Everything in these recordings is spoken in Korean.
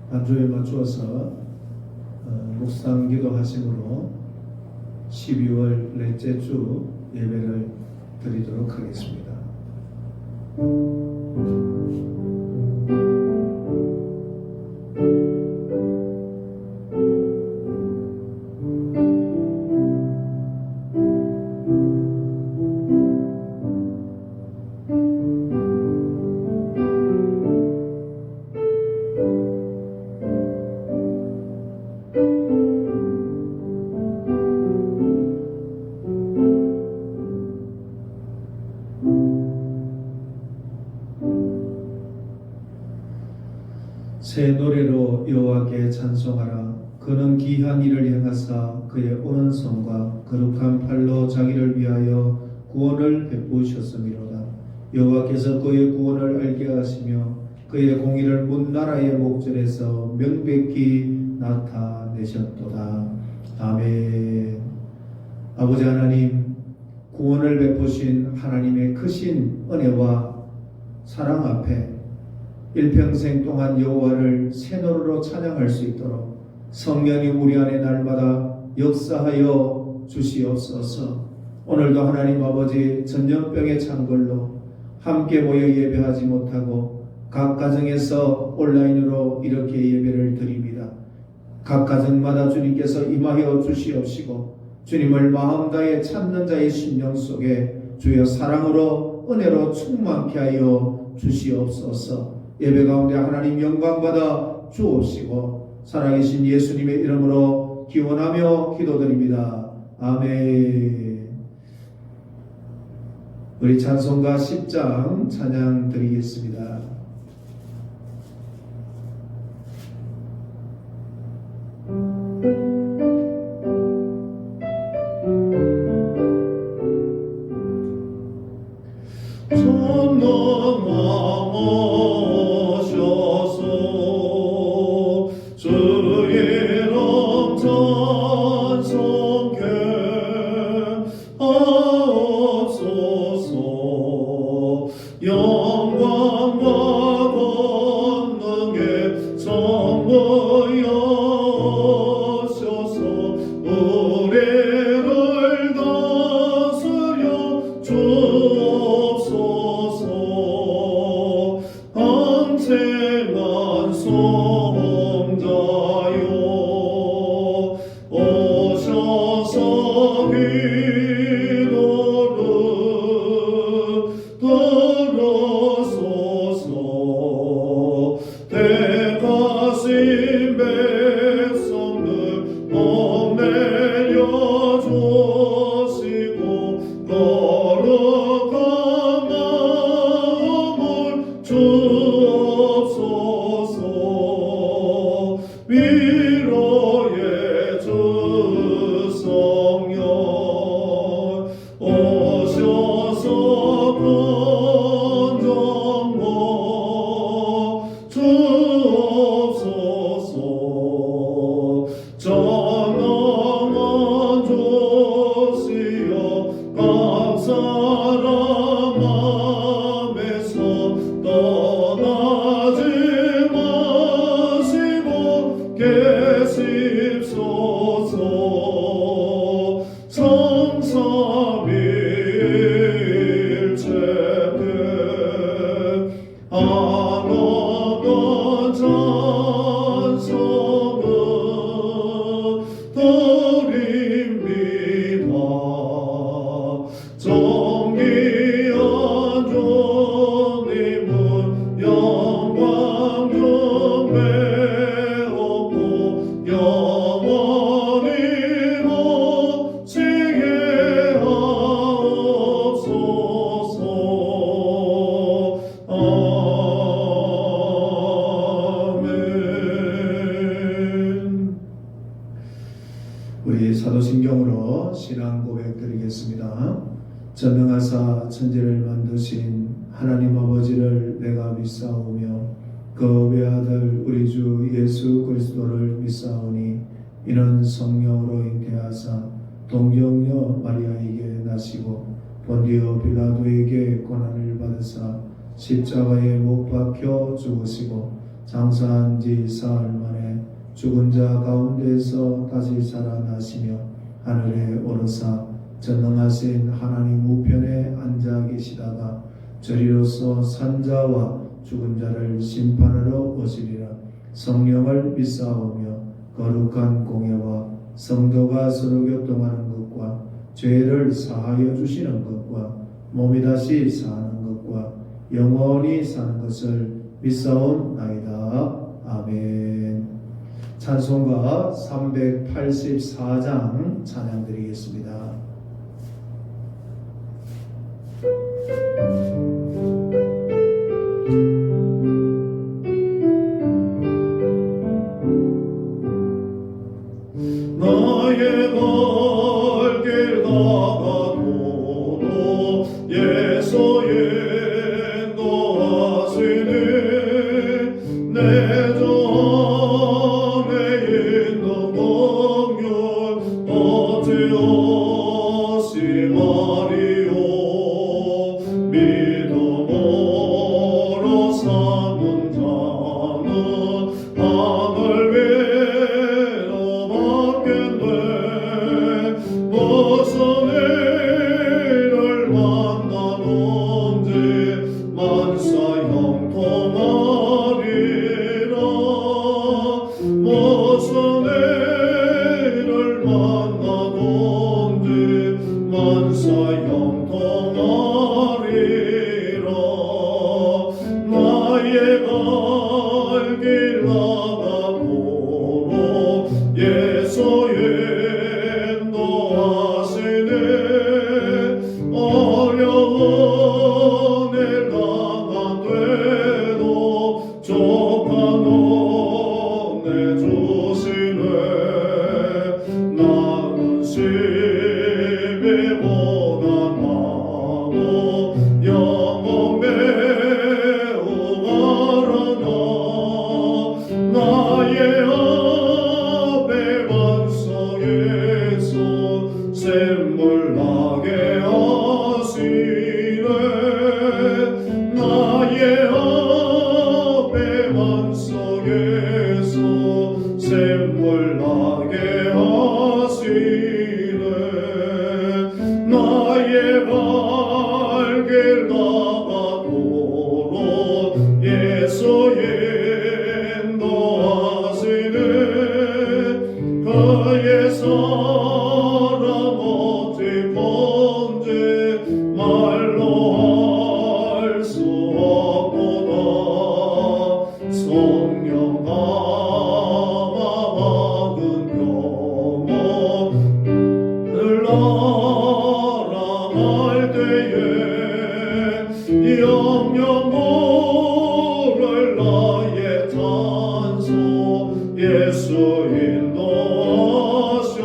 반주에 맞추어서 묵상 기도하심으로 12월 넷째 주 예배를 드리도록 하겠습니다. 새 노래로 여호와께 찬송하라. 그는 귀한 일을 행하사 그의 오는 성과 거룩한 팔로 자기를 위하여 구원을 베푸셨음이로다. 여호와께서 그의 구원을 알게 하시며 그의 공의를 문 나라의 목전에서 명백히 나타내셨도다. 아멘. 아버지 하나님, 구원을 베푸신 하나님의 크신 은혜와 사랑 앞에 일평생 동안 여호와를 새 노래로 찬양할 수 있도록 성령이 우리 안에 날마다 역사하여 주시옵소서. 오늘도 하나님 아버지 전염병의 창궐로 함께 모여 예배하지 못하고 각 가정에서 온라인으로 이렇게 예배를 드립니다. 각 가정마다 주님께서 임하여 주시옵시고 주님을 마음 다해 찾는 자의 심령 속에 주의 사랑으로 은혜로 충만케 하여 주시옵소서. 예배 가운데 하나님 영광 받아 주옵시고 살아계신 예수님의 이름으로 기원하며 기도드립니다. 아멘. 우리 찬송가 10장 찬양 드리겠습니다. 우리 사도신경으로 신앙 고백 드리겠습니다. 전능하사 천지를 만드신 하나님 아버지를 내가 믿사오며 그 외아들 우리 주 예수 그리스도를 믿사오니 이는 성령으로 잉태하사 동정녀 마리아에게 나시고 본디오 빌라도에게 고난을 받으사 십자가에 못 박혀 죽으시고 장사한 지 사흘 만에 죽은 자 가운데서 다시 살아나시며 하늘에 오르사 전능하신 하나님 우편에 앉아 계시다가 저리로서 산자와 죽은 자를 심판하러 오시리라. 성령을 믿사오며 거룩한 공예와 성도가 서로 교통하는 것과 죄를 사하여 주시는 것과 몸이 다시 사는 것과 영원히 사는 것을 믿사옵나이다. 아멘. 찬송가 384장 찬양드리겠습니다. 나의 갈 길 나가도록 예수 인도하시니 내 주 안에 있는 긍휼 어찌하시 마리오 믿음으로 사는 자는 하늘 위로 무슨 일을 만나든지 만사 형통하리라. 무슨 일을 만나든지 만사 형통하리라. 나의 갈 길 나가도록 예수 인도하시네. 어려운 일 당한데도 족한 은혜 주시네. 나는 심히 고난하고 영혼 매우 가라나. 나의 앞에 반석에서 샘물 나게 하시네. 나의 앞에 반석에서 샘물 나게 하시네. 나의 갈 길 나가도록 예수 인도하시네. 그의 사랑 어찌 본지 말로 할 수 없도다. 성령 감화받은 영혼을 알아갈 때에 영영 모를 나의 찬송 예수 인도하셨네.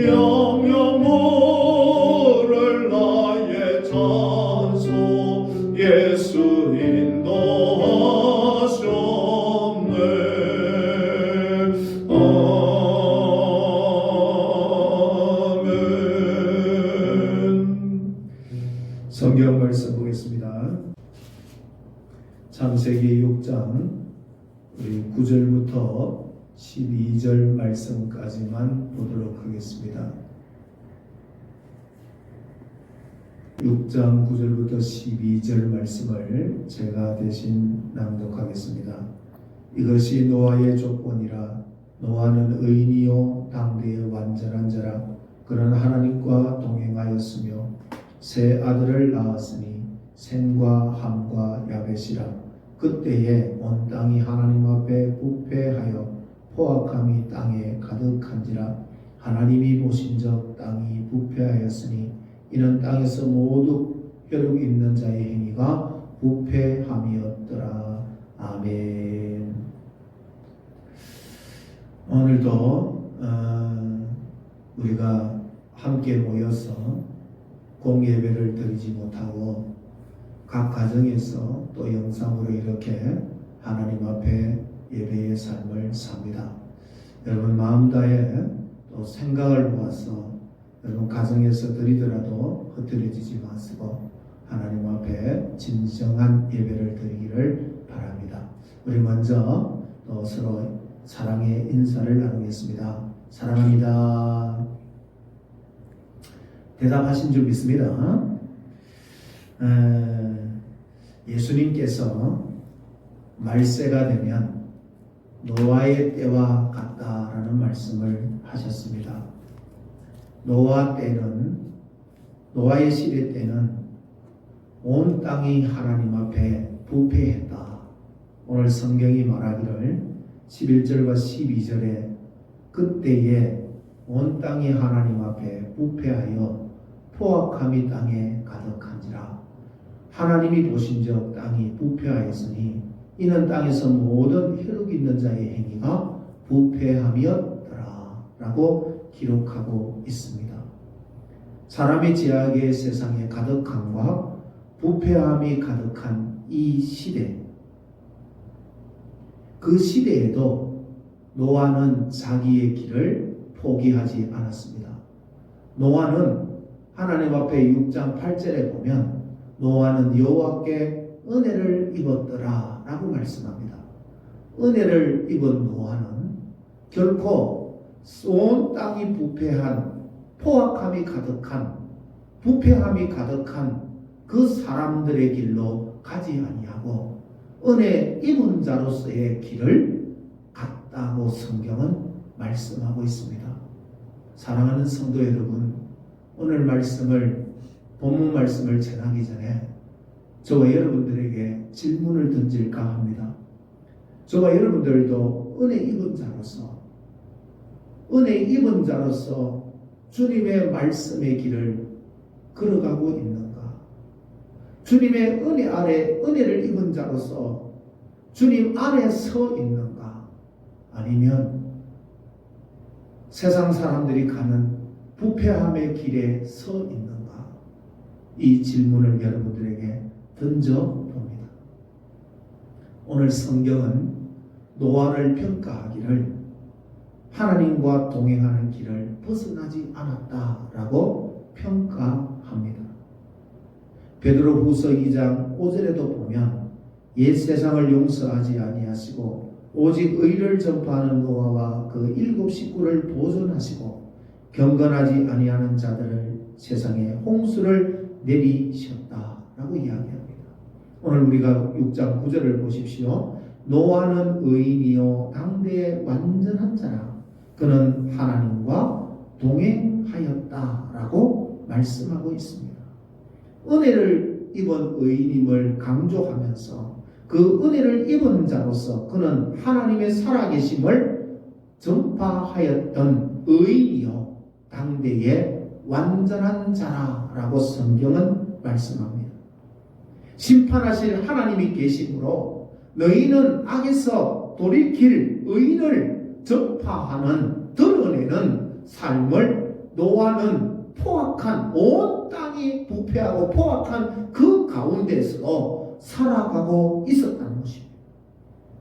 영영 모를 나의 찬송 예수 인도하셨네. 아멘. 성경 말씀 보겠습니다. 창세기 6장 우리 9절부터 12절 말씀까지만 보도록 하겠습니다. 6장 9절부터 12절 말씀을 제가 대신 낭독하겠습니다. 이것이 노아의 조건이라. 노아는 의인이요 당대의 완전한 자라. 그는 하나님과 동행하였으며 세 아들을 낳았으니 셈과 함과 야벳이라. 그때에 온 땅이 하나님 앞에 부패하여 포악함이 땅에 가득한지라. 하나님이 보신즉 땅이 부패하였으니 이는 땅에서 모두 혈육 있는 자의 행위가 부패함이었더라. 아멘. 오늘도 우리가 함께 모여서 공예배를 드리지 못하고 각 가정에서 또 영상으로 이렇게 하나님 앞에 예배의 삶을 삽니다. 여러분 마음 다해 또 생각을 모아서 여러분 가정에서 드리더라도 흐트러지지 마시고 하나님 앞에 진정한 예배를 드리기를 바랍니다. 우리 먼저 서로 사랑의 인사를 나누겠습니다. 사랑합니다. 대답하신 줄 믿습니다. 예수님께서 말세가 되면 노아의 때와 같다라는 말씀을 하셨습니다. 노아의 시대 때는 온 땅이 하나님 앞에 부패했다. 오늘 성경이 말하기를 11절과 12절에 그때에 온 땅이 하나님 앞에 부패하여 포악함이 땅에 가득한지라. 하나님이 보신즉 땅이 부패하였으니 이는 땅에서 모든 혈육 있는 자의 행위가 부패함이었더라 라고 기록하고 있습니다. 사람의 죄악의 세상에 가득함과 부패함이 가득한 이 시대, 그 시대에도 노아는 자기의 길을 포기하지 않았습니다. 노아는 하나님 앞에 6장 8절에 보면 노아는 여호와께 은혜를 입었더라 라고 말씀합니다. 은혜를 입은 노아는 결코 온 땅이 부패한, 포악함이 가득한, 부패함이 가득한 그 사람들의 길로 가지 아니하고 은혜 입은 자로서의 길을 갔다고 성경은 말씀하고 있습니다. 사랑하는 성도 여러분, 오늘 본문 말씀을 전하기 전에 저와 여러분들에게 질문을 던질까 합니다. 저와 여러분들도 은혜 입은 자로서 주님의 말씀의 길을 걸어가고 있는가? 주님의 은혜 아래 은혜를 입은 자로서 주님 안에 서 있는가? 아니면 세상 사람들이 가는 부패함의 길에 서 있는가? 이 질문을 여러분들에게 던져봅니다. 오늘 성경은 노아를 평가하기를 하나님과 동행하는 길을 벗어나지 않았다라고 평가합니다. 베드로후서 2장 5절에도 보면 옛 세상을 용서하지 아니하시고 오직 의를 전파하는 노아와 그 7 식구를 보존하시고 경건하지 아니하는 자들을 세상에 홍수를 내리셨다라고 이야기합니다. 오늘 우리가 6장 9절을 보십시오. 노아는 의인이요 당대의 완전한 자라 그는 하나님과 동행하였다라고 말씀하고 있습니다. 은혜를 입은 의인임을 강조하면서 그 은혜를 입은 자로서 그는 하나님의 살아계심을 전파하였던 의인이요 당대의 완전한 자라라고 성경은 말씀합니다. 심판하실 하나님이 계심으로 너희는 악에서 돌이킬 의인을 전파하는 드러내는 삶을 노아는 포악한 온 땅이 부패하고 포악한 그 가운데서 살아가고 있었다는 것입니다.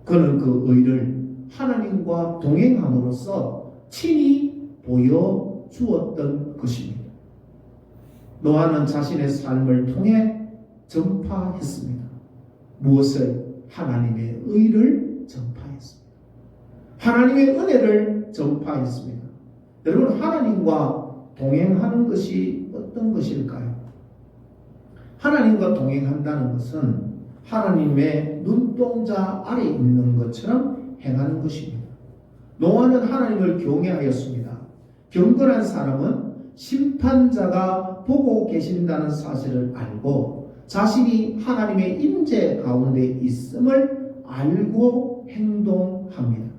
그는 그 의를 하나님과 동행함으로써 친히 보여주었던 것입니다. 노아는 자신의 삶을 통해 전파했습니다. 무엇을? 하나님의 의를 전파했습니다. 하나님의 은혜를 전파했습니다. 여러분, 하나님과 동행하는 것이 어떤 것일까요? 하나님과 동행한다는 것은 하나님의 눈동자 아래 있는 것처럼 행하는 것입니다. 노아는 하나님을 경외하였습니다. 경건한 사람은 심판자가 보고 계신다는 사실을 알고 자신이 하나님의 임재 가운데 있음을 알고 행동합니다.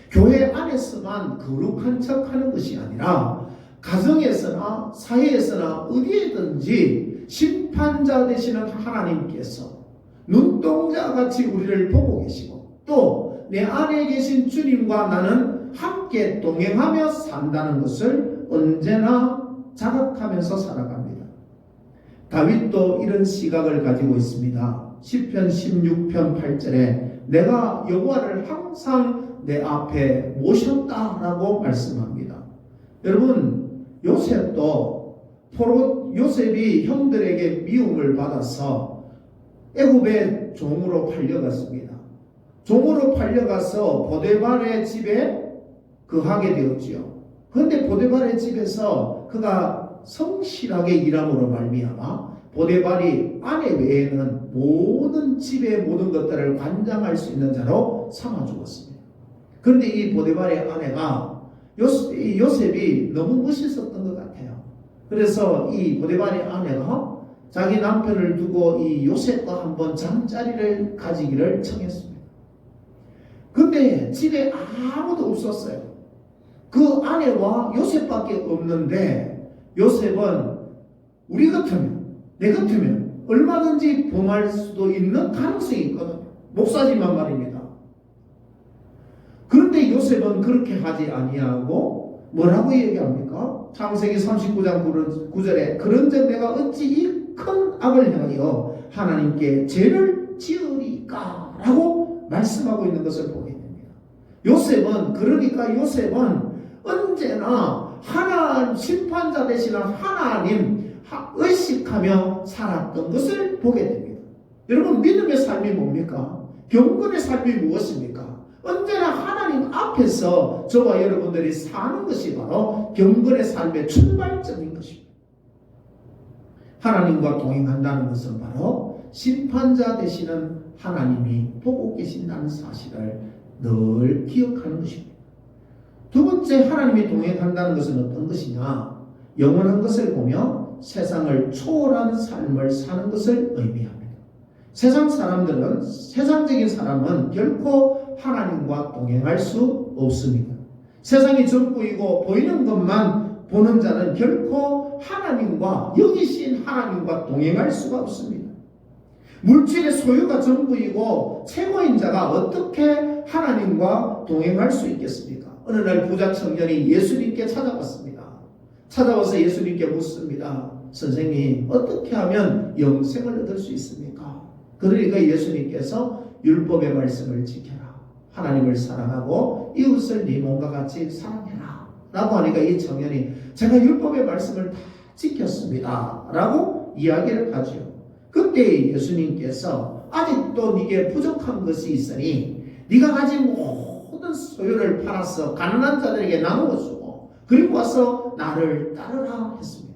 교회 안에서만 거룩한 척하는 것이 아니라 가정에서나 사회에서나 어디에든지 심판자 되시는 하나님께서 눈동자같이 우리를 보고 계시고 또 내 안에 계신 주님과 나는 함께 동행하며 산다는 것을 언제나 자각하면서 살아갑니다. 다윗도 이런 시각을 가지고 있습니다. 시편 16편 8절에 내가 여호와를 항상 내 앞에 모셨다라고 말씀합니다. 여러분, 요셉이 형들에게 미움을 받아서 애굽의 종으로 팔려갔습니다. 종으로 팔려가서 보데발의 집에 거하게 되었지요. 그런데 보데발의 집에서 그가 성실하게 일함으로 말미암아 보데발이 아내 외에는 모든 집의 모든 것들을 관장할 수 있는 자로 삼아 주었습니다. 그런데 이 보데발의 아내가 요셉이 너무 멋있었던 것 같아요. 그래서 이 보데발의 아내가 자기 남편을 두고 이 요셉과 한번 잠자리를 가지기를 청했습니다. 근데 집에 아무도 없었어요. 그 아내와 요셉밖에 없는데 요셉은 우리 같으면, 내 같으면 얼마든지 범할 수도 있는 가능성이 있거든요. 목사지만 말입니다. 그런데 요셉은 그렇게 하지 아니하고 뭐라고 얘기합니까? 창세기 39장 9절에 그런즉 내가 어찌 이 큰 악을 행하여 하나님께 죄를 지으리까? 라고 말씀하고 있는 것을 보게 됩니다. 요셉은 언제나 심판자 되시는 하나님 의식하며 살았던 것을 보게 됩니다. 여러분, 믿음의 삶이 뭡니까? 경건의 삶이 무엇입니까? 언제나 하나님 앞에서 저와 여러분들이 사는 것이 바로 경건의 삶의 출발점인 것입니다. 하나님과 동행한다는 것은 바로 심판자 되시는 하나님이 보고 계신다는 사실을 늘 기억하는 것입니다. 두 번째, 하나님이 동행한다는 것은 어떤 것이냐? 영원한 것을 보며 세상을 초월한 삶을 사는 것을 의미합니다. 세상적인 사람은 결코 하나님과 동행할 수 없습니다. 세상이 전부이고 보이는 것만 보는 자는 결코 하나님과, 영이신 하나님과 동행할 수가 없습니다. 물질의 소유가 전부이고 최고인 자가 어떻게 하나님과 동행할 수 있겠습니까? 어느 날 부자 청년이 예수님께 찾아왔습니다. 찾아와서 예수님께 묻습니다. 선생님, 어떻게 하면 영생을 얻을 수 있습니까? 그러니까 예수님께서 율법의 말씀을 지켜라. 하나님을 사랑하고 이웃을 네 몸과 같이 사랑해라. 라고 하니까 이 청년이 제가 율법의 말씀을 다 지켰습니다. 라고 이야기를 하죠. 그때 예수님께서 아직도 네게 부족한 것이 있으니 네가 가진 모든 소유를 팔아서 가난한 자들에게 나누어 주고 그리고 와서 나를 따르라 했습니다.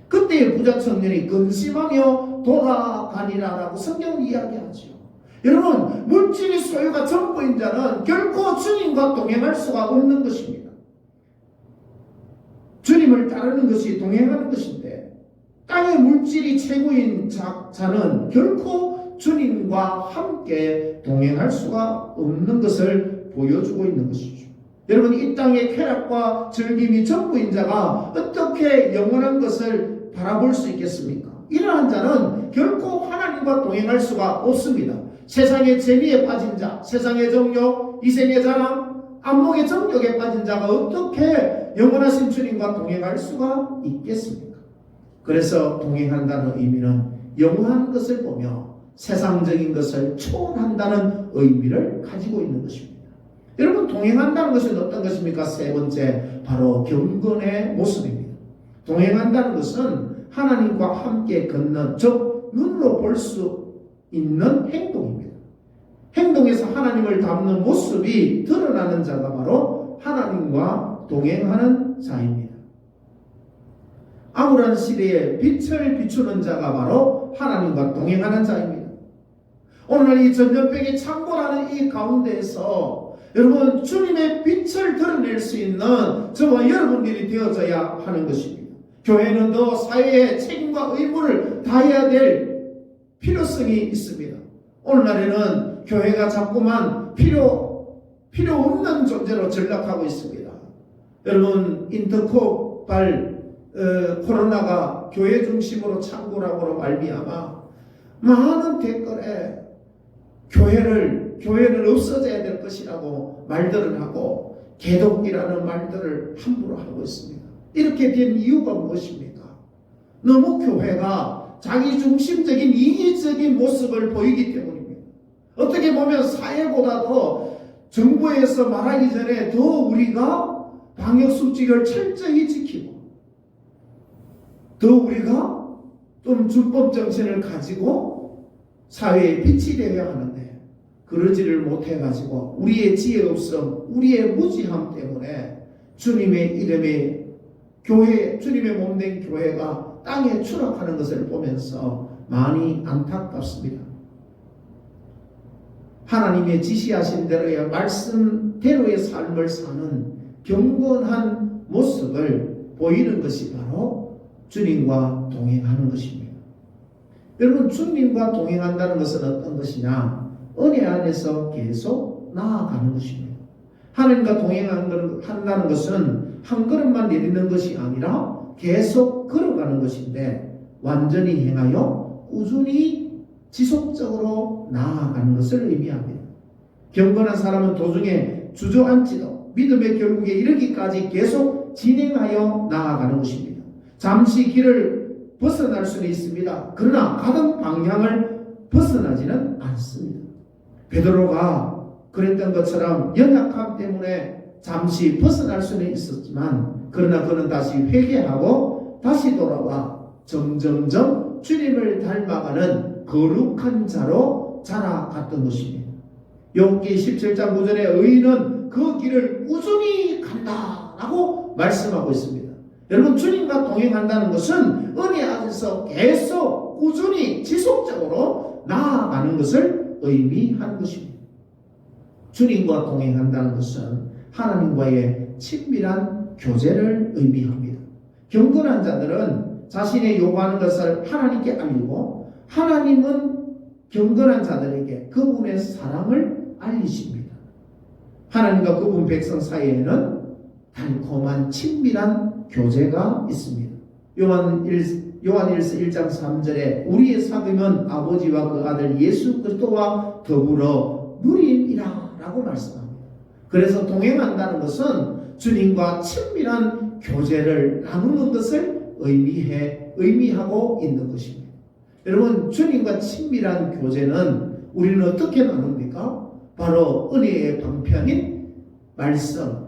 그때 부자 청년이 근심하며 돌아가니라라고 성경은 이야기하죠. 여러분, 물질의 소유가 전부인 자는 결코 주님과 동행할 수가 없는 것입니다. 주님을 따르는 것이 동행하는 것인데 땅의 물질이 최고인 자는 결코 주님과 함께 동행할 수가 없는 것을 보여주고 있는 것이죠. 여러분, 이 땅의 쾌락과 즐김이 전부인 자가 어떻게 영원한 것을 바라볼 수 있겠습니까? 이러한 자는 결코 하나님과 동행할 수가 없습니다. 세상의 재미에 빠진 자, 세상의 정욕, 이생의 자랑, 안목의 정욕에 빠진 자가 어떻게 영원하신 주님과 동행할 수가 있겠습니까? 그래서 동행한다는 의미는 영원한 것을 보며 세상적인 것을 초월한다는 의미를 가지고 있는 것입니다. 여러분, 동행한다는 것은 어떤 것입니까? 세 번째, 바로 경건의 모습입니다. 동행한다는 것은 하나님과 함께 걷는, 즉 눈으로 볼 수 있는 행동입니다. 행동에서 하나님을 닮는 모습이 드러나는 자가 바로 하나님과 동행하는 자입니다. 암울한 시대에 빛을 비추는 자가 바로 하나님과 동행하는 자입니다. 오늘 이 전염병의 창궐하는 이 가운데에서 여러분, 주님의 빛을 드러낼 수 있는 저와 여러분들이 되어져야 하는 것입니다. 교회는 더 사회의 책임과 의무를 다해야 될 필요성이 있습니다. 오늘날에는 교회가 자꾸만 필요 없는 존재로 전락하고 있습니다. 여러분, 인터코발 코로나가 교회 중심으로 창궐함으로 말미암아 많은 댓글에 교회는 없어져야 될 것이라고 말들을 하고 개독이라는 말들을 함부로 하고 있습니다. 이렇게 된 이유가 무엇입니까? 너무 교회가 자기 중심적인 이기적인 모습을 보이기 때문입니다. 어떻게 보면 사회보다도 정부에서 말하기 전에 더 우리가 방역수칙을 철저히 지키고 더 우리가 좀 준법 정신을 가지고 사회의 빛이 되어야 하는데 그러지를 못해가지고 우리의 지혜 없음, 우리의 무지함 때문에 주님의 이름의 교회, 주님의 몸된 교회가 땅에 추락하는 것을 보면서 많이 안타깝습니다. 하나님의 지시하신 대로의 말씀대로의 삶을 사는 경건한 모습을 보이는 것이 바로 주님과 동행하는 것입니다. 여러분, 주님과 동행한다는 것은 어떤 것이냐? 은혜 안에서 계속 나아가는 것입니다. 하나님과 동행한다는 것은 한 걸음만 내딛는 것이 아니라 계속 걸어가는 것인데 완전히 행하여 꾸준히 지속적으로 나아가는 것을 의미합니다. 경건한 사람은 도중에 주저앉지도 믿음의 결국에 이르기까지 계속 진행하여 나아가는 것입니다. 잠시 길을 벗어날 수는 있습니다. 그러나 가던 방향을 벗어나지는 않습니다. 베드로가 그랬던 것처럼 연약함 때문에 잠시 벗어날 수는 있었지만 그러나 그는 다시 회개하고 다시 돌아와 점점점 주님을 닮아가는 거룩한 자로 자라갔던 것입니다. 욥기 17장 9절에 의인은 그 길을 꾸준히 간다라고 말씀하고 있습니다. 여러분, 주님과 동행한다는 것은 은혜 안에서 계속 꾸준히 지속적으로 나아가는 것을 의미하는 것입니다. 주님과 동행한다는 것은 하나님과의 친밀한 교제를 의미합니다. 경건한 자들은 자신의 요구하는 것을 하나님께 알리고 하나님은 경건한 자들에게 그분의 사랑을 알리십니다. 하나님과 그분 백성 사이에는 달콤한 친밀한 교제가 있습니다. 요한일서 1장 3절에 우리의 사귐은 아버지와 그 아들 예수 그리스도와 더불어 누림이라 라고 말씀합니다. 그래서 동행한다는 것은 주님과 친밀한 교제를 나누는 것을 의미하고 있는 것입니다. 여러분, 주님과 친밀한 교제는 우리는 어떻게 나눕니까? 바로 은혜의 방편인 말씀,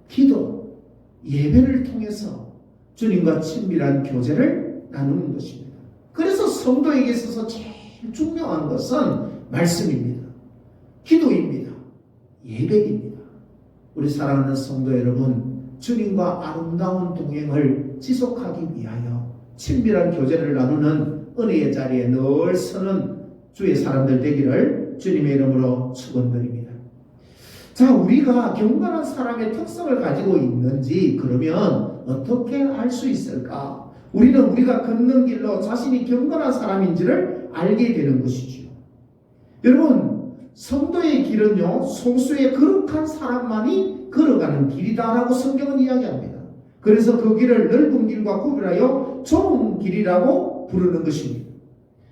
기도, 예배를 통해서 주님과 친밀한 교제를 나누는 것입니다. 그래서 성도에게 있어서 제일 중요한 것은 말씀입니다. 기도입니다. 예배입니다. 우리 사랑하는 성도 여러분, 주님과 아름다운 동행을 지속하기 위하여 친밀한 교제를 나누는 은혜의 자리에 늘 서는 주의 사람들 되기를 주님의 이름으로 축원드립니다. 자, 우리가 경건한 사람의 특성을 가지고 있는지 그러면 어떻게 알 수 있을까? 우리는 우리가 걷는 길로 자신이 경건한 사람인지를 알게 되는 것이지요. 여러분, 성도의 길은요, 성수의 거룩한 사람만이 걸어가는 길이다라고 성경은 이야기합니다. 그래서 그 길을 넓은 길과 구별하여 좁은 길이라고 부르는 것입니다.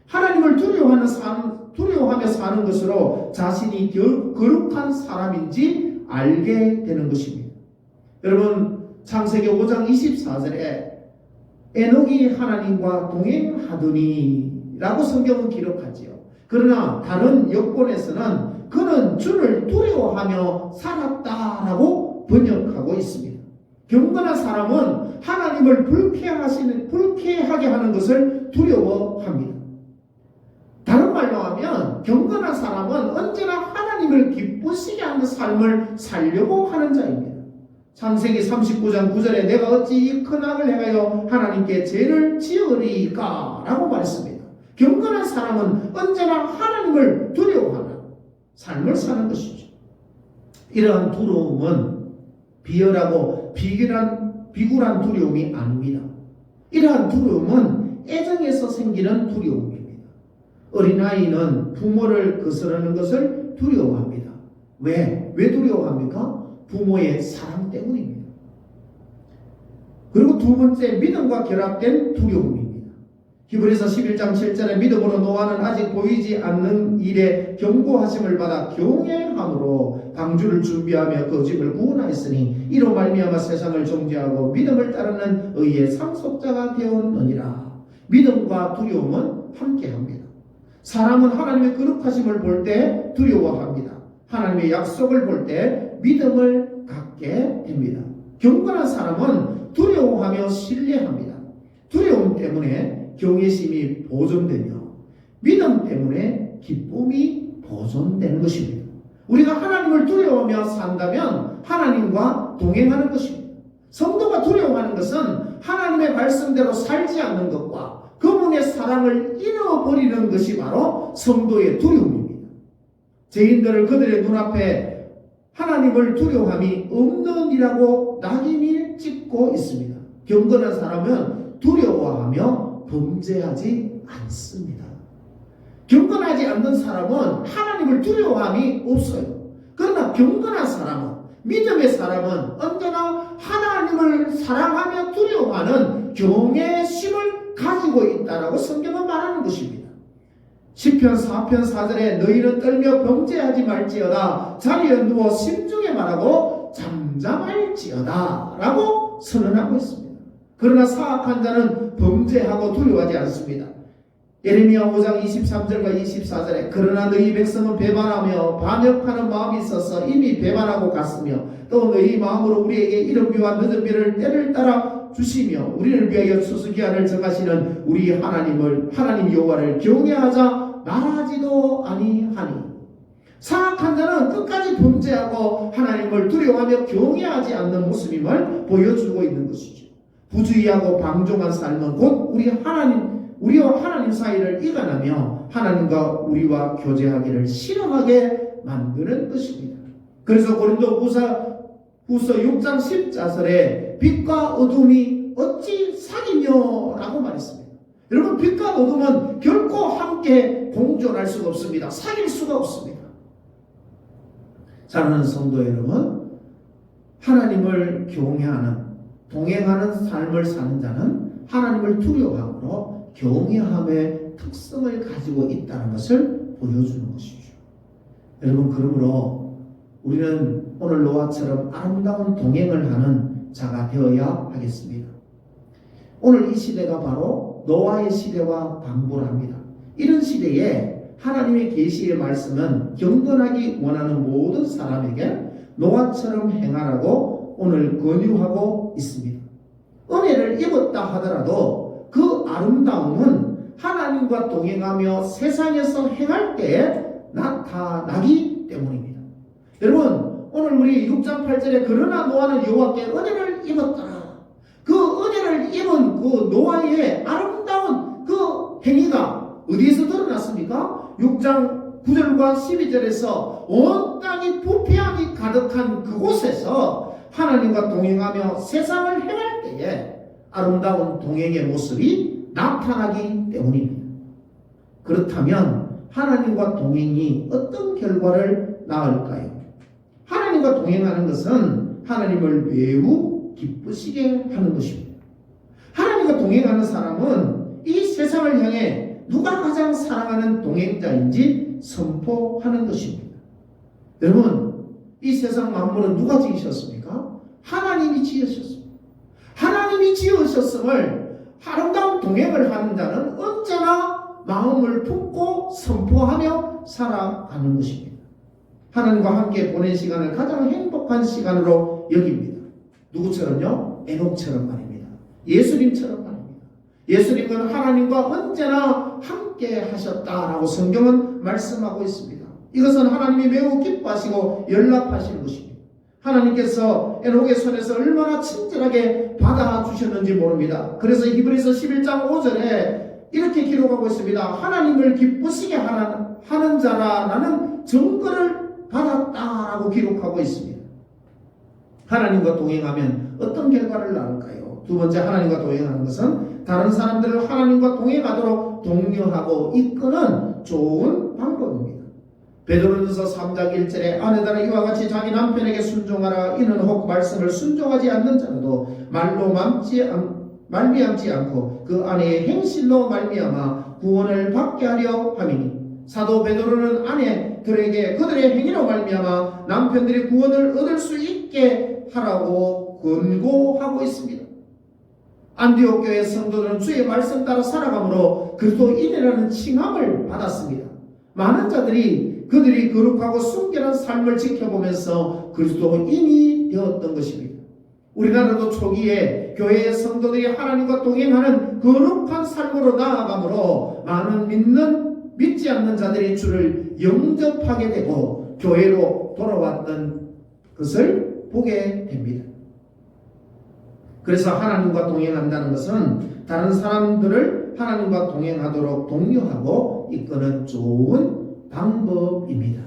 하나님을 두려워하며 사는 것으로 자신이 거룩한 사람인지 알게 되는 것입니다. 여러분, 창세기 5장 24절에 에녹이 하나님과 동행하더니 라고 성경은 기록하지요. 그러나 다른 역본에서는 그는 주를 두려워하며 살았다라고 번역하고 있습니다. 경건한 사람은 하나님을 불쾌하게 하는 것을 두려워합니다. 다른 말로 하면 경건한 사람은 언제나 하나님을 기쁘시게 하는 삶을 살려고 하는 자입니다. 창세기 39장 9절에 내가 어찌 이 큰 악을 행하여 하나님께 죄를 지으리까 라고 말했습니다. 경건한 사람은 언제나 하나님을 두려워하는 삶을 사는 것이죠. 이러한 두려움은 비열하고 비굴한 두려움이 아닙니다. 이러한 두려움은 애정에서 생기는 두려움입니다. 어린아이는 부모를 거스르는 것을 두려워합니다. 왜 두려워합니까? 부모의 사랑 때문입니다. 그리고 두 번째, 믿음과 결합된 두려움입니다. 히브리서 11장 7절에 믿음으로 노아는 아직 보이지 않는 일에 경고하심을 받아 경외함으로 방주를 준비하며 그 집을 구원하였으니 이로 말미암아 세상을 정죄하고 믿음을 따르는 의의 상속자가 되었느니라. 믿음과 두려움은 함께합니다. 사람은 하나님의 거룩하심을 볼 때 두려워합니다. 하나님의 약속을 볼 때 믿음을 갖게 됩니다. 경건한 사람은 두려워하며 신뢰합니다. 두려움 때문에 경외심이 보존되며 믿음 때문에 기쁨이 보존되는 것입니다. 우리가 하나님을 두려워하며 산다면 하나님과 동행하는 것입니다. 성도가 두려워하는 것은 하나님의 말씀대로 살지 않는 것과 그분의 사랑을 잃어버리는 것이 바로 성도의 두려움입니다. 죄인들을 그들의 눈앞에 하나님을 두려워함이 없는 이라고 낙인이 찍고 있습니다. 경건한 사람은 두려워하며 범죄하지 않습니다. 경건하지 않는 사람은 하나님을 두려워함이 없어요. 그러나 경건한 사람은, 믿음의 사람은 언제나 하나님을 사랑하며 두려워하는 경외심을 가지고 있다라고 성경은 말하는 것입니다. 시편 4편 4절에 너희는 떨며 범죄하지 말지어다 자리에 누워 심중에 말하고 잠잠할지어다 라고 선언하고 있습니다. 그러나 사악한 자는 범죄하고 두려워하지 않습니다. 예레미야 5장 23절과 24절에 그러나 너희 백성은 배반하며 반역하는 마음이 있어서 이미 배반하고 갔으며 또 너희 마음으로 우리에게 이른 비와 늦은 비를 때를 따라 주시며 우리를 위하여 추수기한을 정하시는 우리 하나님 여호와를 경외하자 말하지도 아니하니. 사악한 자는 끝까지 범죄하고 하나님을 두려워하며 경외하지 않는 모습임을 보여주고 있는 것이죠. 부주의하고 방종한 삶은 곧 우리와 하나님 사이를 이간하며 하나님과 우리와 교제하기를 싫어하게 만드는 것입니다. 그래서 고린도후서 6장 10절에 빛과 어둠이 어찌 사귀며 라고 말했습니다. 여러분, 빛과 어둠은 결코 함께 공존할 수가 없습니다. 사귈 수가 없습니다. 사랑하는 성도 여러분, 하나님을 경외하는, 동행하는 삶을 사는 자는 하나님을 두려워함으로 경외함의 특성을 가지고 있다는 것을 보여주는 것이죠. 여러분, 그러므로 우리는 오늘 노아처럼 아름다운 동행을 하는 자가 되어야 하겠습니다. 오늘 이 시대가 바로 노아의 시대와 방불합니다. 이런 시대에 하나님의 계시의 말씀은 경건하기 원하는 모든 사람에게 노아처럼 행하라고 오늘 권유하고 있습니다. 은혜를 입었다 하더라도 그 아름다움은 하나님과 동행하며 세상에서 행할 때에 나타나기 때문입니다. 여러분, 오늘 우리 6장 8절에 그러나 노아는 여호와께 은혜를 입었다. 그 은혜를 입은 그 노아의 아름다운 그 행위가 어디에서 드러났습니까? 6장 9절과 12절에서 온 땅이 부패함이 가득한 그곳에서 하나님과 동행하며 세상을 행할 때에 아름다운 동행의 모습이 나타나기 때문입니다. 그렇다면 하나님과 동행이 어떤 결과를 낳을까요? 하나님과 동행하는 것은 하나님을 매우 기쁘시게 하는 것입니다. 하나님과 동행하는 사람은 이 세상을 향해 누가 가장 사랑하는 동행자인지 선포하는 것입니다. 여러분, 이 세상 만물은 누가 지으셨습니까? 하나님이 지으셨습니다. 하나님이 지으셨음을 아름다운 동행을 하는 자는 언제나 마음을 품고 선포하며 살아가는 것입니다. 하나님과 함께 보낸 시간을 가장 행복한 시간으로 여깁니다. 누구처럼요? 에녹처럼 말입니다. 예수님처럼 말입니다. 예수님은 하나님과 언제나 함께 하셨다라고 성경은 말씀하고 있습니다. 이것은 하나님이 매우 기뻐하시고 연락하시는 것입니다. 하나님께서 에녹의 손에서 얼마나 친절하게 받아주셨는지 모릅니다. 그래서 히브리서 11장 5절에 이렇게 기록하고 있습니다. 하나님을 기쁘시게 하는 자라는 증거를 받았다라고 기록하고 있습니다. 하나님과 동행하면 어떤 결과를 낳을까요? 두 번째, 하나님과 동행하는 것은 다른 사람들을 하나님과 동행하도록 독려하고 이끄는 좋은 방법입니다. 베드로전서 3장 1절에 아내들아 이와 같이 자기 남편에게 순종하라. 이는 혹 말씀을 순종하지 않는 자라도 말로 말미암지 않고 그 아내의 행실로 말미암아 구원을 받게 하려 함이니. 사도 베드로는 아내들에게 그들의 행위로 말미암아 남편들이 구원을 얻을 수 있게 하라고 권고하고 있습니다. 안디옥 교회 성도들은 주의 말씀 따라 살아감으로 그리스도인이라는 칭함을 받았습니다. 많은 자들이 그들이 거룩하고 순결한 삶을 지켜보면서 그리스도인이 되었던 것입니다. 우리나라도 초기에 교회의 성도들이 하나님과 동행하는 거룩한 삶으로 나아가므로 많은 믿는 믿지 않는 자들이 주를 영접하게 되고 교회로 돌아왔던 것을 보게 됩니다. 그래서 하나님과 동행한다는 것은 다른 사람들을 하나님과 동행하도록 독려하고 이끄는 좋은 방법입니다.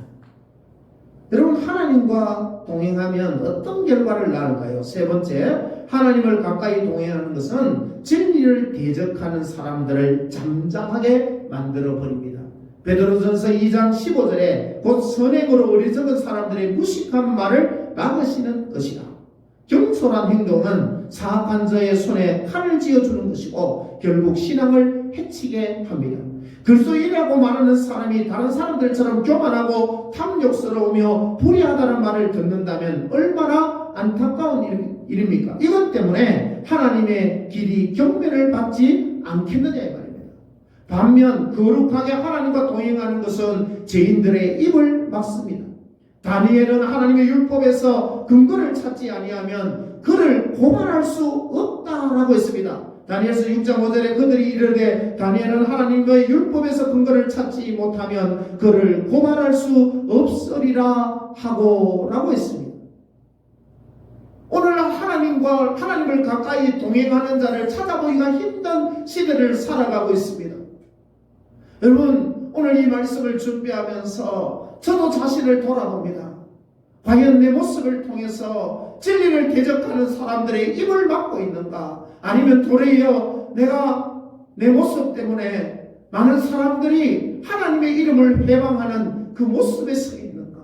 여러분, 하나님과 동행하면 어떤 결과를 낳을까요? 세 번째, 하나님을 가까이 동행하는 것은 진리를 대적하는 사람들을 잠잠하게 만들어 버립니다. 베드로전서 2장 15절에 곧 선행으로 어리석은 사람들의 무식한 말을 막으시는 것이다. 경솔한 행동은 사악한 자의 손에 칼을 쥐어주는 것이고 결국 신앙을 해치게 합니다. 그리스도인이라고 말하는 사람이 다른 사람들처럼 교만하고 탐욕스러우며 불의하다는 말을 듣는다면 얼마나 안타까운 일입니까? 이것 때문에 하나님의 길이 경멸을 받지 않겠느냐 이 말입니다. 반면 거룩하게 하나님과 동행하는 것은 죄인들의 입을 막습니다. 다니엘은 하나님의 율법에서 근거를 찾지 아니하면 그를 고발할 수 없다라고 했습니다. 다니엘서 6장 5절에 그들이 이르되 다니엘은 하나님의 율법에서 근거를 찾지 못하면 그를 고발할 수 없으리라 하고 라고 했습니다. 오늘 하나님을 가까이 동행하는 자를 찾아보기가 힘든 시대를 살아가고 있습니다. 여러분, 오늘 이 말씀을 준비하면서 저도 자신을 돌아봅니다. 과연 내 모습을 통해서 진리를 대적하는 사람들의 입을 막고 있는가? 아니면 도리어 내가 내 모습 때문에 많은 사람들이 하나님의 이름을 회방하는 그 모습에 서 있는가?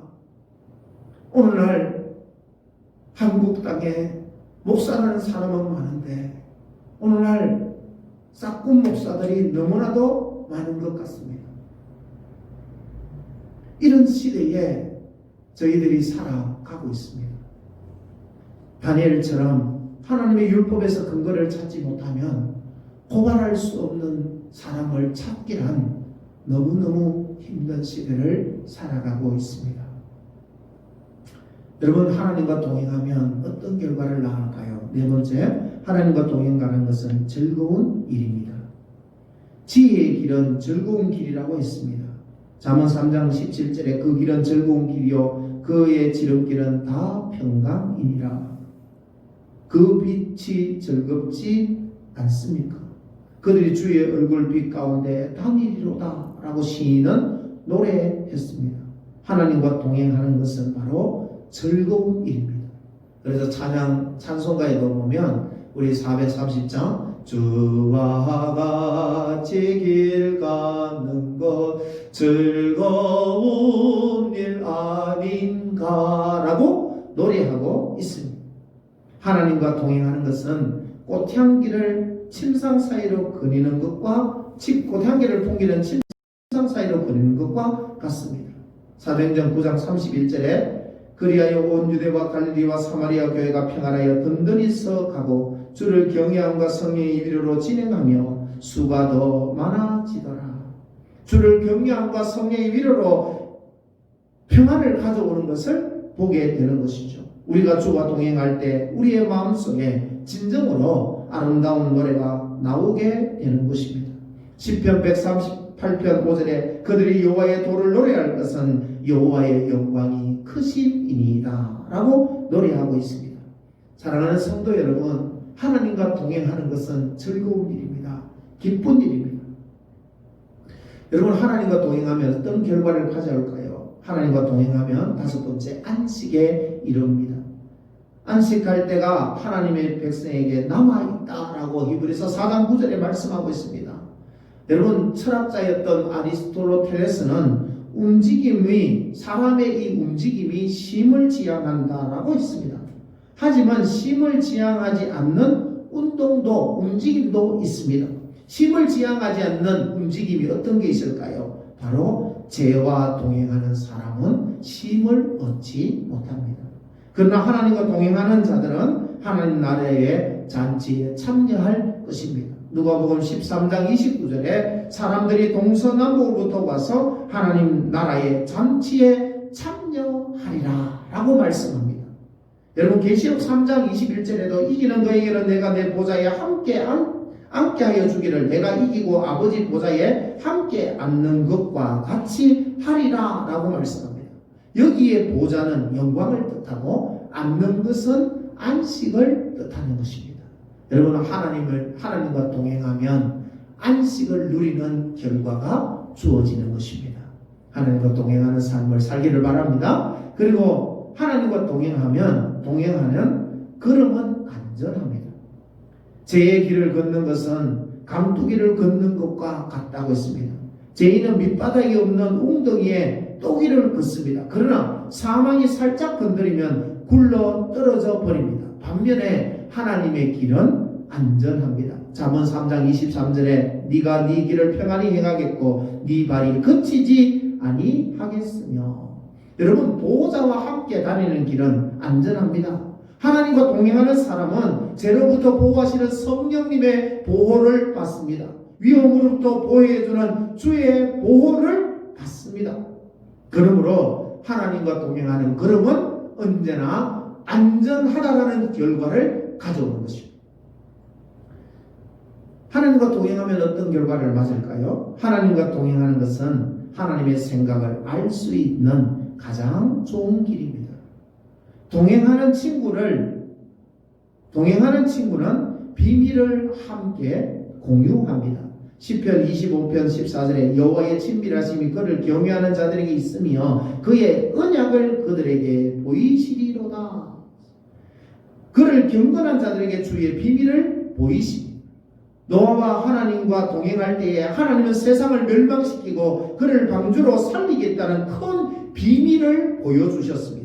오늘날 한국 땅에 목사라는 사람은 많은데 오늘날 싹군 목사들이 너무나도 많은 것 같습니다. 이런 시대에 저희들이 살아가고 있습니다. 다니엘처럼 하나님의 율법에서 근거를 찾지 못하면 고발할 수 없는 사람을 찾기란 너무너무 힘든 시대를 살아가고 있습니다. 여러분, 하나님과 동행하면 어떤 결과를 낳을까요? 네 번째, 하나님과 동행하는 것은 즐거운 일입니다. 지혜의 길은 즐거운 길이라고 했습니다. 잠언 3장 17절에 그 길은 즐거운 길이요 그의 지름길은 다 평강이니라. 그 빛이 즐겁지 않습니까? 그들이 주의 얼굴빛 가운데 다니리로다 라고 시인은 노래했습니다. 하나님과 동행하는 것은 바로 즐거운 일입니다. 그래서 찬송가에도 보면 우리 430장 주와 같이 길 가는 것 즐거운 일 아닌가 라고 노래하고 있습니다. 하나님과 동행하는 것은 꽃향기를 침상 사이로 거니는 것과 꽃향기를 풍기는 침상 사이로 거니는 것과 같습니다. 사도행전 9장 31절에 그리하여 온 유대와 갈릴리와 사마리아 교회가 평안하여 든든히 서가고 주를 경외함과 성령의 위로로 진행하며 수가 더 많아지더라. 주를 경외함과 성령의 위로로 평안을 가져오는 것을 보게 되는 것이죠. 우리가 주와 동행할 때 우리의 마음속에 진정으로 아름다운 노래가 나오게 되는 것입니다. 시편 138편 5절에 그들이 여호와의 도를 노래할 것은 여호와의 영광이 크심이니이다 라고 노래하고 있습니다. 사랑하는 성도 여러분, 하나님과 동행하는 것은 즐거운 일입니다. 기쁜 일입니다. 여러분, 하나님과 동행하면 어떤 결과를 가져올까요? 하나님과 동행하면 다섯 번째, 안식에 이릅니다. 안식할 때가 하나님의 백성에게 남아있다라고 히브리서 4장 9절에 말씀하고 있습니다. 여러분, 철학자였던 아리스토텔레스는 사람의 이 움직임이 쉼을 지향한다라고 했습니다. 하지만 쉼을 지향하지 않는 운동도 움직임도 있습니다. 쉼을 지향하지 않는 움직임이 어떤 게 있을까요? 바로 죄와 동행하는 사람은 쉼을 얻지 못합니다. 그러나 하나님과 동행하는 자들은 하나님 나라의 잔치에 참여할 것입니다. 누가복음 13장 29절에 사람들이 동서남북으로부터 와서 하나님 나라의 잔치에 참여하리라 라고 말씀합니다. 여러분, 계시록 3장 21절에도 이기는 그에게는 내가 내 보좌에 함께 앉게 하여 주기를 내가 이기고 아버지 보좌에 함께 앉는 것과 같이 하리라 라고 말씀합니다. 여기에 보좌는 영광을 뜻하고 앉는 것은 안식을 뜻하는 것입니다. 여러분, 하나님과 동행하면 안식을 누리는 결과가 주어지는 것입니다. 하나님과 동행하는 삶을 살기를 바랍니다. 그리고 하나님과 동행하는 걸음은 안전합니다. 죄의 길을 걷는 것은 강투기를 걷는 것과 같다고 했습니다. 죄인은 밑바닥이 없는 웅덩이에 또기를 걷습니다. 그러나 사망이 살짝 건드리면 굴러 떨어져 버립니다. 반면에 하나님의 길은 안전합니다. 잠언 3장 23절에 네가 네 길을 평안히 행하겠고 네 발이 그치지 아니하겠으며. 여러분, 보호자와 함께 다니는 길은 안전합니다. 하나님과 동행하는 사람은 죄로부터 보호하시는 성령님의 보호를 받습니다. 위험으로부터 보호해주는 주의 보호를 받습니다. 그러므로 하나님과 동행하는 걸음은 언제나 안전하다라는 결과를 가져오는 것입니다. 하나님과 동행하면 어떤 결과를 맞을까요? 하나님과 동행하는 것은 하나님의 생각을 알 수 있는 가장 좋은 길입니다. 동행하는 친구는 비밀을 함께 공유합니다. 시편 25편 14절에 여호와의 친밀하심이 그를 경외하는 자들에게 있으며 그의 언약을 그들에게 보이시리로다. 그를 경건한 자들에게 주의 비밀을 보이십니다. 노아와 하나님과 동행할 때에 하나님은 세상을 멸망시키고 그를 방주로 살리겠다는 큰 비밀을 보여주셨습니다.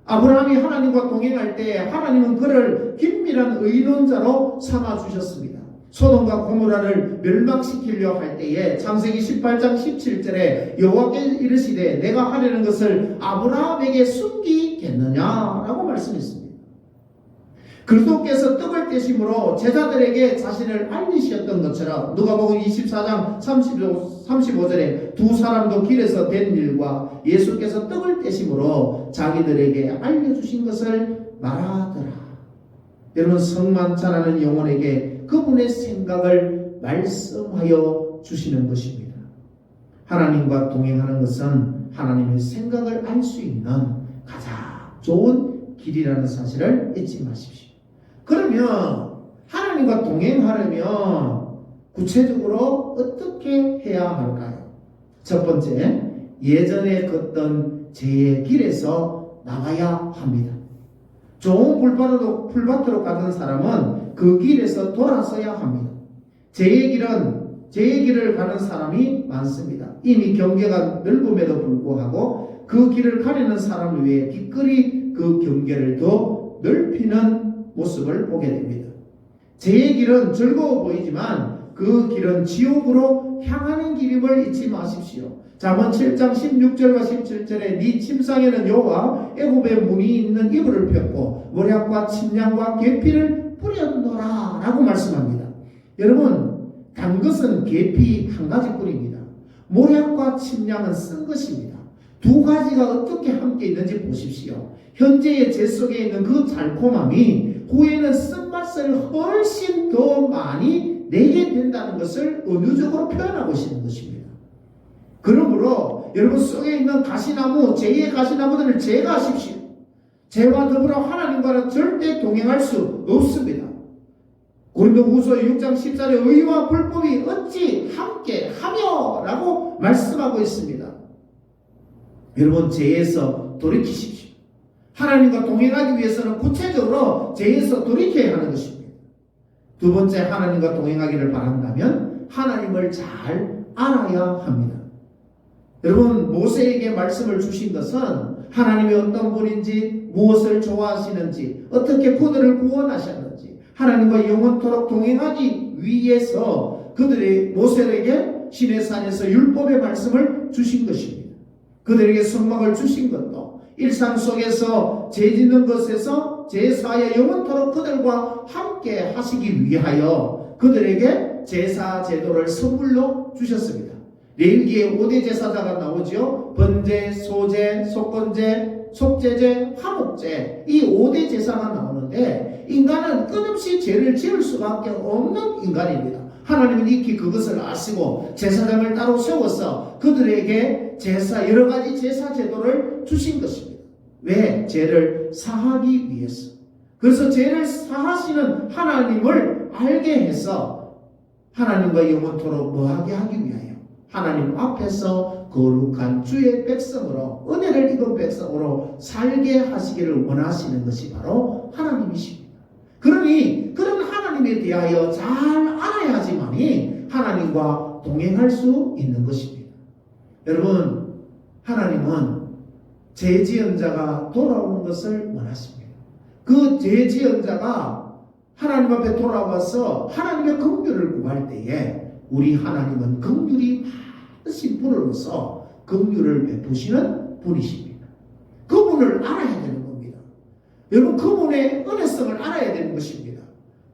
아브라함이 하나님과 동행할 때에 하나님은 그를 긴밀한 의논자로 삼아주셨습니다. 소돔과 고모라를 멸망시키려 할 때에 창세기 18장 17절에 여호와께 이르시되 내가 하려는 것을 아브라함에게 숨기겠느냐라고 말씀했습니다. 그리스도께서 떡을 떼심으로 제자들에게 자신을 알리셨던 것처럼 누가복음 24장 35절에 두 사람도 길에서 된 일과 예수께서 떡을 떼심으로 자기들에게 알려주신 것을 말하더라. 여러분, 성만 잘하는 영혼에게 그분의 생각을 말씀하여 주시는 것입니다. 하나님과 동행하는 것은 하나님의 생각을 알 수 있는 가장 좋은 길이라는 사실을 잊지 마십시오. 그러면 하나님과 동행하려면 구체적으로 어떻게 해야 할까요? 첫 번째, 예전에 걷던 죄의 길에서 나가야 합니다. 좋은 풀밭으로 가던 사람은 그 길에서 돌아서야 합니다. 죄의 길을 가는 사람이 많습니다. 이미 경계가 넓음에도 불구하고 그 길을 가려는 사람을 위해 기꺼이 그 경계를 더 넓히는 모습을 보게 됩니다. 죄의 길은 즐거워 보이지만 그 길은 지옥으로 향하는 길임을 잊지 마십시오. 잠언 7장 16절과 17절에 네 침상에는 여호와 애굽의 문이 있는 이불을 폈고 모략과 침량과 계피를 뿌렸노라 라고 말씀합니다. 여러분, 단 것은 계피 한 가지뿐입니다. 모략과 침량은 쓴 것입니다. 두 가지가 어떻게 함께 있는지 보십시오. 현재의 죄 속에 있는 그 달콤함이 후에는 쓴맛을 훨씬 더 많이 내게 된다는 것을 은유적으로 표현하고 있는 것입니다. 그러므로 여러분 속에 있는 가시나무, 죄의 가시나무들을 제거하십시오. 죄와 더불어 하나님과는 절대 동행할 수 없습니다. 고린도후서 6장 14절에 의와 불법이 어찌 함께 하며 라고 말씀하고 있습니다. 여러분, 죄에서 돌이키십시오. 하나님과 동행하기 위해서는 구체적으로 죄에서 돌이켜야 하는 것입니다. 두 번째, 하나님과 동행하기를 바란다면 하나님을 잘 알아야 합니다. 여러분, 모세에게 말씀을 주신 것은 하나님이 어떤 분인지, 무엇을 좋아하시는지, 어떻게 그들을 구원하셨는지, 하나님과 영원토록 동행하기 위해서 그들이 모세에게 시내산에서 율법의 말씀을 주신 것입니다. 그들에게 성막을 주신 것도 일상 속에서 죄 짓는 것에서 제사에 영원토록 그들과 함께 하시기 위하여 그들에게 제사 제도를 선물로 주셨습니다. 레위기에 5대 제사자가 나오죠. 번제, 소제, 속건제, 속제제, 화목제, 이 5대 제사가 나오는데 인간은 끝없이 죄를 지을 수밖에 없는 인간입니다. 하나님은 익히 그것을 아시고 제사장을 따로 세워서 그들에게 여러 가지 제사 제도를 주신 것입니다. 왜? 죄를 사하기 위해서. 그래서 죄를 사하시는 하나님을 알게 해서 하나님과 영원토록 뭐하게 하기 위하여 하나님 앞에서 거룩한 주의 백성으로, 은혜를 입은 백성으로 살게 하시기를 원하시는 것이 바로 하나님이십니다. 그러니 그런 하나님에 대하여 잘 알아야지만이 하나님과 동행할 수 있는 것입니다. 여러분, 하나님은 죄지은 자가 돌아오는 것을 원하십니다. 그 죄지은 자가 하나님 앞에 돌아와서 하나님의 긍휼을 구할 때에 우리 하나님은 긍휼이 많으신 분으로서 긍휼을 베푸시는 분이십니다. 그분을 알아야 되는 겁니다. 여러분, 그분의 은혜성을 알아야 되는 것입니다.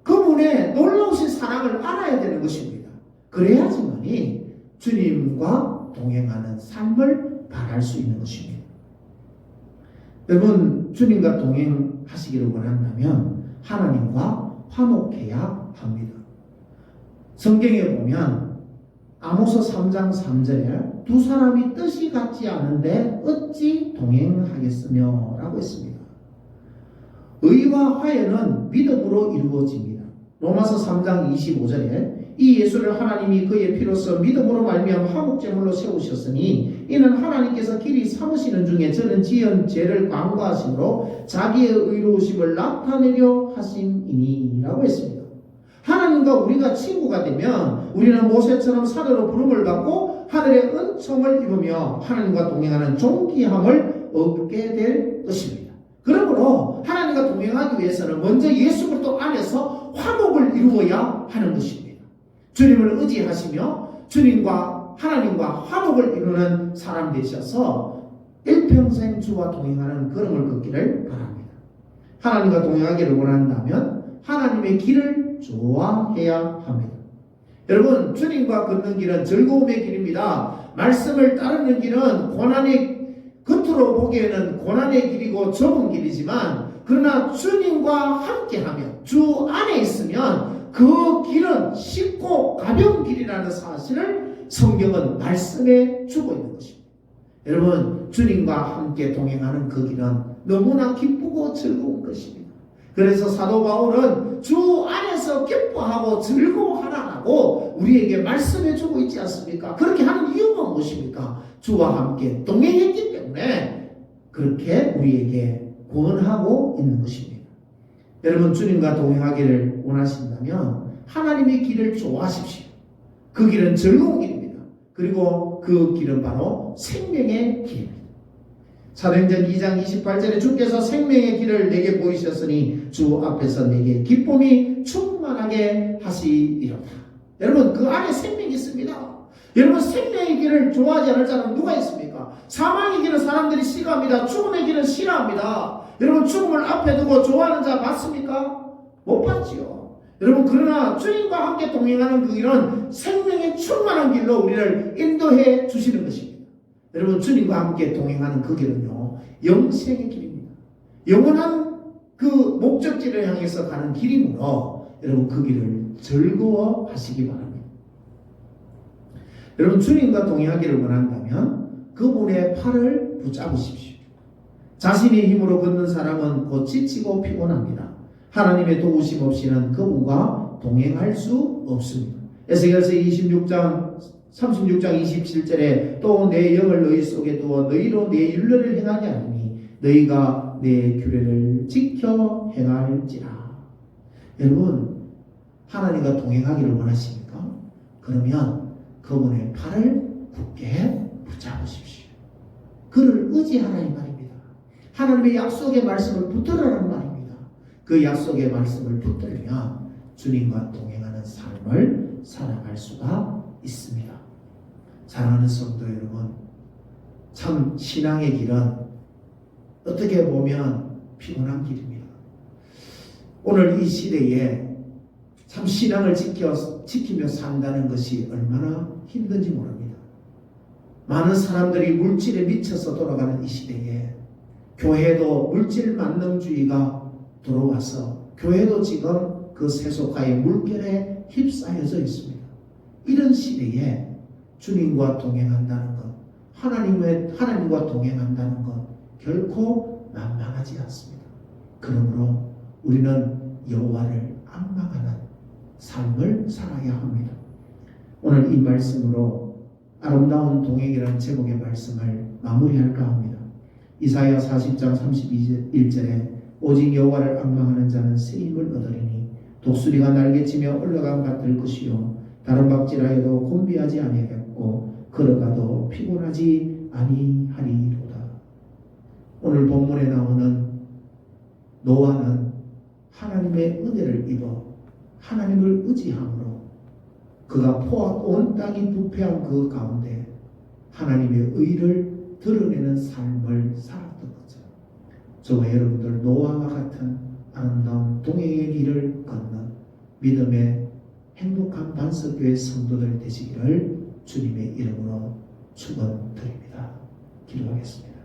그분의 놀라우신 사랑을 알아야 되는 것입니다. 그래야지만이 주님과 동행하는 삶을 바랄 수 있는 것입니다. 여러분, 주님과 동행하시기를 원한다면 하나님과 화목해야 합니다. 성경에 보면 아모스 3장 3절에 두 사람이 뜻이 같지 않은데 어찌 동행하겠으며 라고 했습니다. 의와 화해는 믿음으로 이루어집니다. 로마서 3장 25절에 이 예수를 하나님이 그의 피로써 믿음으로 말미암아 화목제물로 세우셨으니 이는 하나님께서 길이 삼으시는 중에 저는 지은 죄를 광고하심으로 자기의 의로우심을 나타내려 하심이니 라고 했습니다. 하나님과 우리가 친구가 되면 우리는 모세처럼 사도로 부름을 받고 하늘의 은총을 입으며 하나님과 동행하는 존귀함을 얻게 될 것입니다. 그러므로 하나님과 동행하기 위해서는 먼저 예수 그리스도 안에서 화목을 이루어야 하는 것입니다. 주님을 의지하시며 주님과 하나님과 화목을 이루는 사람 되셔서 일평생 주와 동행하는 걸음을 걷기를 바랍니다. 하나님과 동행하기를 원한다면 하나님의 길을 좋아해야 합니다. 여러분, 주님과 걷는 길은 즐거움의 길입니다. 말씀을 따르는 길은 겉으로 보기에는 고난의 길이고 좁은 길이지만 그러나 주님과 함께하며 주 안에 있으면 그 길은 쉽고 가벼운 길이라는 사실을 성경은 말씀해 주고 있는 것입니다. 여러분, 주님과 함께 동행하는 그 길은 너무나 기쁘고 즐거운 것입니다. 그래서 사도 바울은 주 안에서 기뻐하고 즐거워하라고 우리에게 말씀해 주고 있지 않습니까? 그렇게 하는 이유가 무엇입니까? 주와 함께 동행했기 때문에 그렇게 우리에게 권하고 있는 것입니다. 여러분, 주님과 동행하기를 원하신다면 하나님의 길을 좋아하십시오. 그 길은 즐거운 길입니다. 그리고 그 길은 바로 생명의 길입니다. 사도행전 2장 28절에 주께서 생명의 길을 내게 보이셨으니 주 앞에서 내게 기쁨이 충만하게 하시리로다. 여러분, 그 안에 생명이 있습니다. 여러분, 생명의 길을 좋아하지 않을 자는 누가 있습니까? 사망의 길은 사람들이 싫어합니다. 죽음의 길은 싫어합니다. 여러분, 죽음을 앞에 두고 좋아하는 자 봤습니까? 못 봤지요. 여러분, 그러나 주님과 함께 동행하는 그 길은 생명의 충만한 길로 우리를 인도해 주시는 것입니다. 여러분, 주님과 함께 동행하는 그 길은요, 영생의 길입니다. 영원한 그 목적지를 향해서 가는 길이므로 여러분, 그 길을 즐거워하시기 바랍니다. 여러분, 주님과 동행하기를 원한다면 그분의 팔을 붙잡으십시오. 자신의 힘으로 걷는 사람은 곧 지치고 피곤합니다. 하나님의 도우심 없이는 그분과 동행할 수 없습니다. 에스겔서 36장 27절에 또 내 영을 너희 속에 두어 너희로 내 율례를 행하게 하리니 너희가 내 규례를 지켜 행할지라. 여러분, 하나님과 동행하기를 원하십니까? 그러면 그분의 팔을 굳게 붙잡으십시오. 그를 의지하라 이 말입니다. 하나님의 약속의 말씀을 붙들으라는 말입니다. 그 약속의 말씀을 붙들면 주님과 동행하는 삶을 살아갈 수가 있습니다. 사랑하는 성도 여러분, 참 신앙의 길은 어떻게 보면 피곤한 길입니다. 오늘 이 시대에 참 신앙을 지키며 산다는 것이 얼마나 힘든지 모릅니다. 많은 사람들이 물질에 미쳐서 돌아가는 이 시대에 교회도 물질 만능주의가 들어와서 교회도 지금 그 세속화의 물결에 휩싸여져 있습니다. 이런 시대에 주님과 동행한다는 것, 하나님과 동행한다는 것 결코 만만하지 않습니다. 그러므로 우리는 여호와를 앙망하는 삶을 살아야 합니다. 오늘 이 말씀으로 아름다운 동행이라는 제목의 말씀을 마무리할까 합니다. 이사야 40장 31절에 오직 여호와를 앙망하는 자는 새 힘을 얻으리니 독수리가 날개치며 올라간 같을 것이요 다른 박질하여도 곤비하지 아니하겠고 걸어가도 피곤하지 아니하리로다. 오늘 본문에 나오는 노아는 하나님의 은혜를 입어 하나님을 의지함으로 그가 포악 온 땅이 부패한 그 가운데 하나님의 의를 드러내는 삶을 살았던 거죠. 저와 여러분들 노아와 같은 아름다운 동행의 길을 걷는 믿음의 행복한 반석교회 성도들 되시기를 주님의 이름으로 축원드립니다. 기도하겠습니다.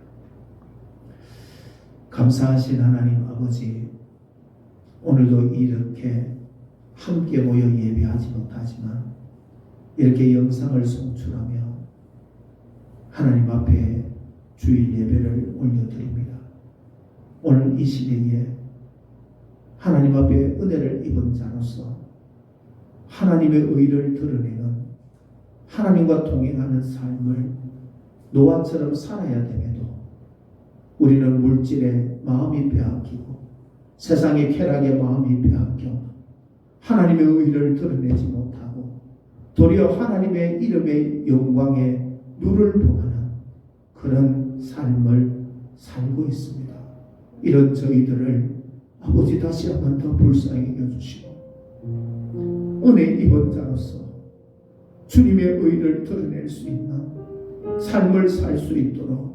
감사하신 하나님 아버지, 오늘도 이렇게 함께 모여 예배하지 못하지만 이렇게 영상을 송출하며 하나님 앞에 주일 예배를 올려드립니다. 오늘 이 시대에 하나님 앞에 은혜를 입은 자로서 하나님의 의를 드러내는 하나님과 동행하는 삶을 노아처럼 살아야 됨에도 우리는 물질에 마음이 빼앗기고 세상의 쾌락에 마음이 빼앗겨 하나님의 의를 드러내지 못하고 도리어 하나님의 이름의 영광에 눈을 범하는 그런 삶을 살고 있습니다. 이런 저희들을 아버지 다시 한번 더 불쌍히 여주시고 은혜 입은 자로서 주님의 의를 드러낼 수 있는 삶을 살 수 있도록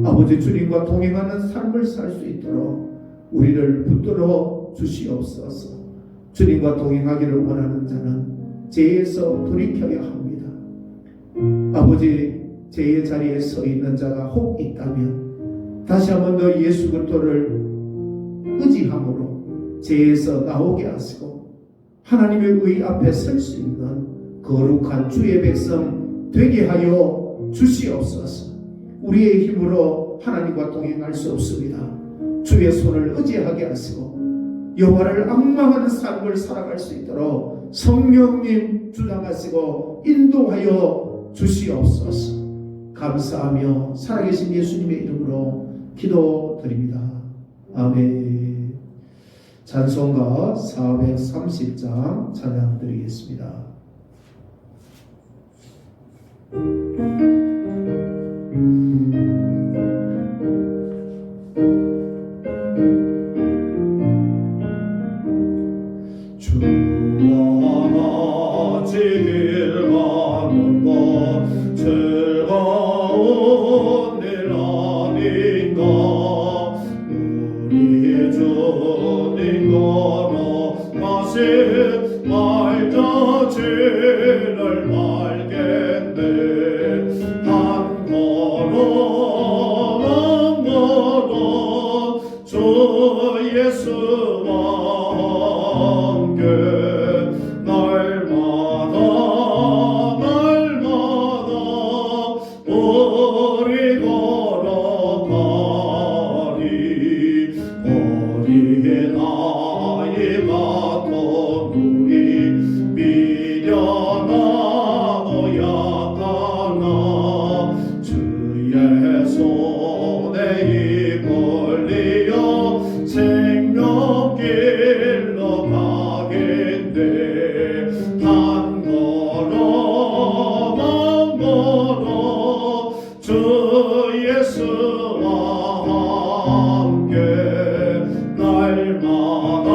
아버지 주님과 동행하는 삶을 살 수 있도록 우리를 붙들어 주시옵소서. 주님과 동행하기를 원하는 자는 죄에서 돌이켜야 합니다. 아버지 죄의 자리에 서 있는 자가 혹 있다면 다시 한번 더 예수 그리스도를 의지함으로 죄에서 나오게 하시고 하나님의 의 앞에 설 수 있는 거룩한 주의 백성 되게 하여 주시옵소서. 우리의 힘으로 하나님과 동행할 수 없습니다. 주의 손을 의지하게 하시고 여호와를 앙망하는 삶을 살아갈 수 있도록 성령님 주장하시고 인도하여 주시옵소서. 감사하며 살아계신 예수님의 이름으로 기도드립니다. 아멘. 찬송가 430장 찬양드리겠습니다. 주와 같이 길 가는 것 즐거운 일 아닌가. 우리 주님 걸어가신 말자지를 말겠네. 한 걸음 한 걸음 주 예수와 함께 날마다 우리 걸어가리. 어린 아이 같은 우리 미련하고 약하나 주의 손에 이끌리어 생명길로 가겠네. 한 걸음 한 걸음 주 예수와 함께 날마다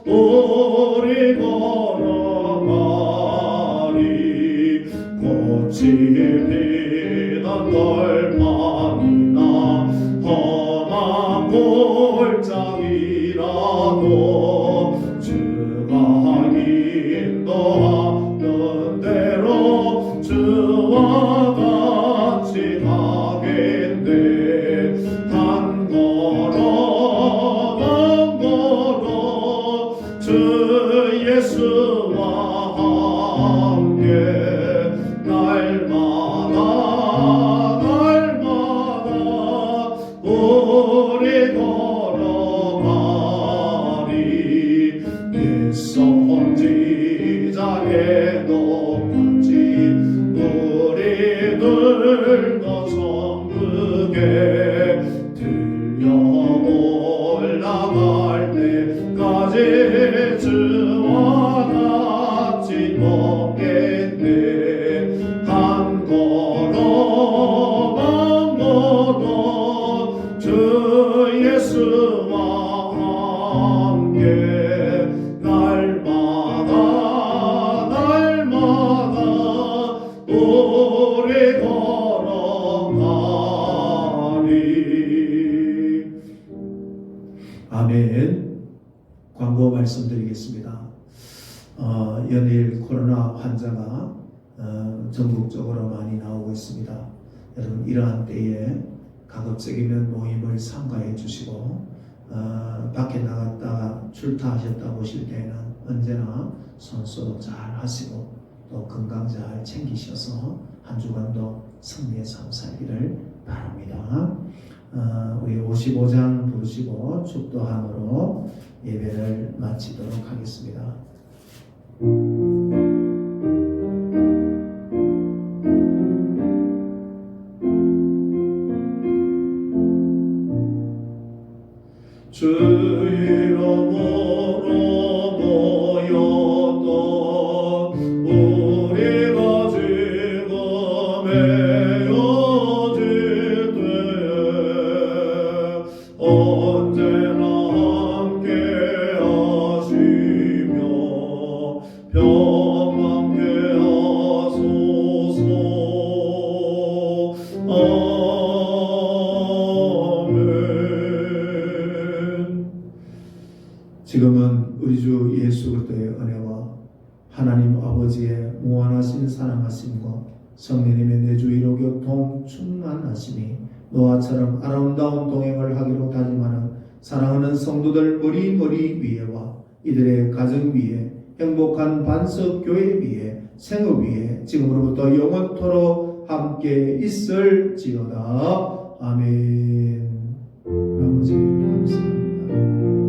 우리 걸어가리. 꽃이 피는 널만이나 험한 골짜기라도 주가 인도하는 대로 주와 같이 가겠네. 한 높았지 우리들도 천국에 들려 올라갈 때까지 주와 같이 걷겠네 한 걸음 한 걸음 주 예수와 함께 날마다 우리 걸어가리. 아멘. 광고 말씀드리겠습니다. 연일 코로나 환자가 전국적으로 많이 나오고 있습니다. 여러분 이러한 때에 가급적이면 모임을 삼가해 주시고 밖에 나갔다가 출타하셨다 보실 때에는 언제나 손소독 잘 하시고 또 건강 잘 챙기셔서 한 주간도 승리의 삶 살기를 바랍니다. 우리 55장 부르시고 축도함으로 예배를 마치도록 하겠습니다. 주 이름으로 모였던 우리가 지금 헤어질 때에 언제나 함께 하시며 평안케 하소서. 지금은 우리 주 예수 그리스도의 은혜와 하나님 아버지의 무한하신 사랑하심과 성령님의 내주의로 교통 충만하심이 노아처럼 아름다운 동행을 하기로 다짐하는 사랑하는 성도들 머리 위에와 이들의 가정 위에 행복한 반석 교회 위에 생업 위에 지금으로부터 영원토록 함께 있을지어다. 아멘. 아버지 감사합니다.